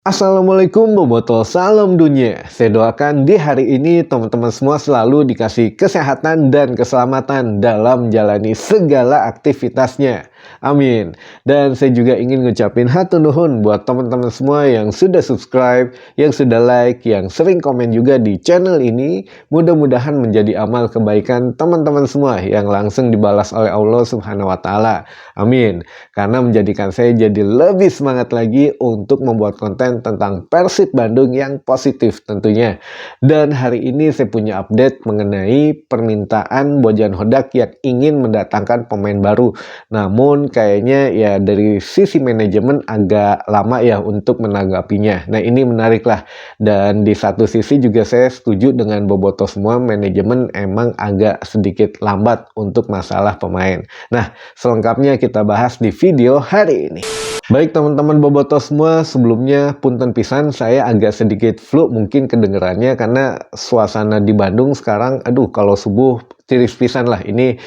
Assalamualaikum Boboto, salam dunia. Saya doakan di hari ini teman-teman semua selalu dikasih kesehatan dan keselamatan dalam menjalani segala aktivitasnya. Amin. Dan saya juga ingin ngucapin hatur nuhun buat teman-teman semua yang sudah subscribe, yang sudah like, yang sering komen juga di channel ini. Mudah-mudahan menjadi amal kebaikan teman-teman semua yang langsung dibalas oleh Allah Subhanahu wa taala. Amin. Karena menjadikan saya jadi lebih semangat lagi untuk membuat konten tentang Persib Bandung yang positif tentunya. Dan hari ini saya punya update mengenai permintaan Bojan Hodak yang ingin mendatangkan pemain baru. Namun kayaknya ya dari sisi manajemen agak lama ya untuk menanggapinya. Nah ini menarik lah. Dan di satu sisi juga saya setuju dengan Boboto semua, manajemen emang agak sedikit lambat untuk masalah pemain. Nah selengkapnya kita bahas di video hari ini. Baik teman-teman Boboto semua, sebelumnya punten pisan saya agak sedikit flu mungkin kedengerannya karena suasana di Bandung sekarang aduh kalau subuh tiris pisan lah ini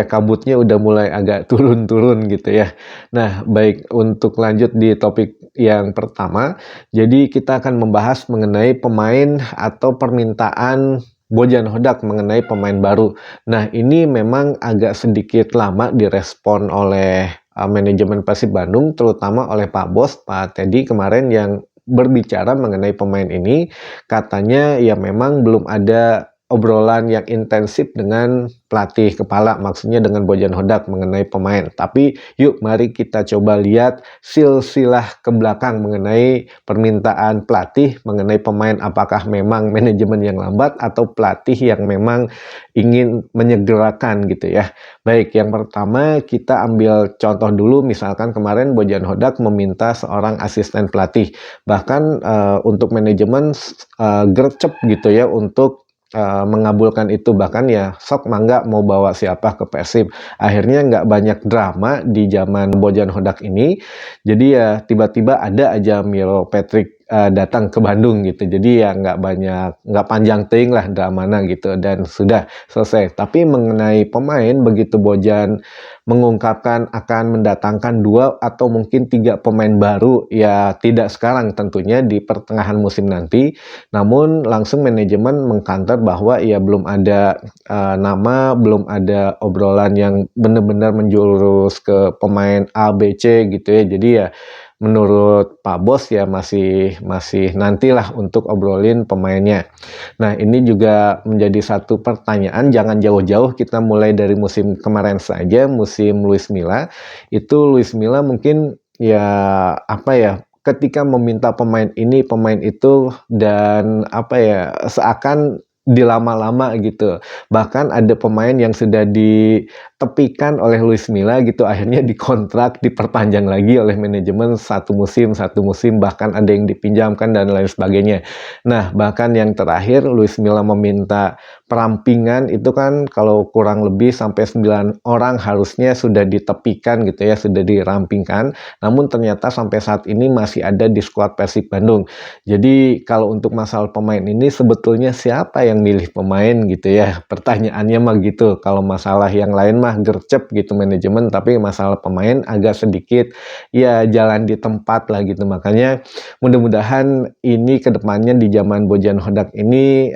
kabutnya udah mulai agak turun-turun gitu ya. Nah, baik untuk lanjut di topik yang pertama, jadi kita akan membahas mengenai pemain atau permintaan Bojan Hodak mengenai pemain baru. Nah, ini memang agak sedikit lama direspon oleh manajemen Persib Bandung, terutama oleh Pak Bos, Pak Teddy kemarin yang berbicara mengenai pemain ini. Katanya ya memang belum ada obrolan yang intensif dengan pelatih kepala, maksudnya dengan Bojan Hodak mengenai pemain. Tapi yuk mari kita coba lihat silsilah ke belakang mengenai permintaan pelatih mengenai pemain, apakah memang manajemen yang lambat atau pelatih yang memang ingin menyegerakan gitu ya. Baik, yang pertama kita ambil contoh dulu, misalkan kemarin Bojan Hodak meminta seorang asisten pelatih. Bahkan untuk manajemen gercep gitu ya untuk mengabulkan itu, bahkan ya sok mangga mau bawa siapa ke Persib. Akhirnya nggak banyak drama di zaman Bojan Hodak ini. Jadi ya tiba-tiba ada aja Miro Patrick datang ke Bandung gitu. Jadi ya nggak panjang teuing lah dramana gitu dan sudah selesai. Tapi mengenai pemain, begitu Bojan mengungkapkan akan mendatangkan 2 atau mungkin 3 pemain baru, ya tidak sekarang tentunya di pertengahan musim nanti. Namun langsung manajemen mengkantor bahwa ya belum ada nama, belum ada obrolan yang benar-benar menjurus ke pemain A, B, C gitu ya. Jadi ya menurut Pak Bos ya masih nantilah untuk obrolin pemainnya. Nah ini juga menjadi satu pertanyaan, jangan jauh-jauh, kita mulai dari musim kemarin saja, musim Luis Milla. Itu Luis Milla mungkin ya ketika meminta pemain ini, pemain itu, dan seakan dilama-lama gitu. Bahkan ada pemain yang sudah ditepikan oleh Luis Milla gitu, akhirnya dikontrak, diperpanjang lagi oleh manajemen satu musim, bahkan ada yang dipinjamkan dan lain sebagainya. Nah, bahkan yang terakhir Luis Milla meminta perampingan itu kan kalau kurang lebih sampai 9 orang harusnya sudah ditepikan gitu ya, sudah dirampingkan. Namun ternyata sampai saat ini masih ada di skuad Persib Bandung. Jadi kalau untuk masalah pemain ini sebetulnya siapa yang milih pemain gitu ya, pertanyaannya mah gitu. Kalau masalah yang lain mah gercep gitu manajemen, tapi masalah pemain agak sedikit ya jalan di tempat lah gitu. Makanya mudah-mudahan ini kedepannya di zaman Bojan Hodak ini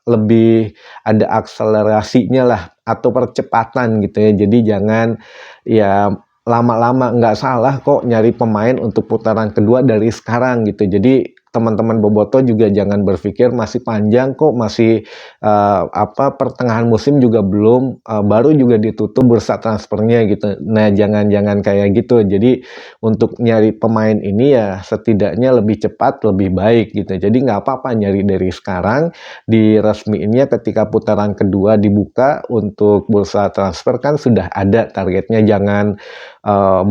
lebih ada akselerasinya lah atau percepatan gitu ya. Jadi jangan ya lama-lama, nggak salah kok nyari pemain untuk putaran kedua dari sekarang gitu. Jadi teman-teman Boboto juga jangan berpikir masih panjang kok, masih pertengahan musim juga belum, baru juga ditutup bursa transfernya gitu. Nah jangan kayak gitu. Jadi untuk nyari pemain ini ya setidaknya lebih cepat lebih baik gitu. Jadi nggak apa-apa nyari dari sekarang, diresmiinnya ketika putaran kedua dibuka untuk bursa transfer kan sudah ada targetnya. Jangan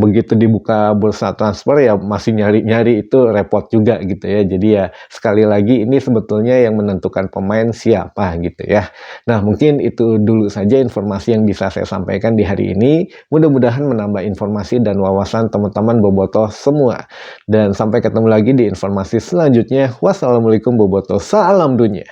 begitu dibuka bursa transfer ya masih nyari-nyari, itu repot juga gitu ya. Jadi ya sekali lagi ini sebetulnya yang menentukan pemain siapa gitu ya. Nah mungkin itu dulu saja informasi yang bisa saya sampaikan di hari ini. Mudah-mudahan menambah informasi dan wawasan teman-teman Boboto semua. Dan sampai ketemu lagi di informasi selanjutnya. Wassalamualaikum Boboto, salam dunia.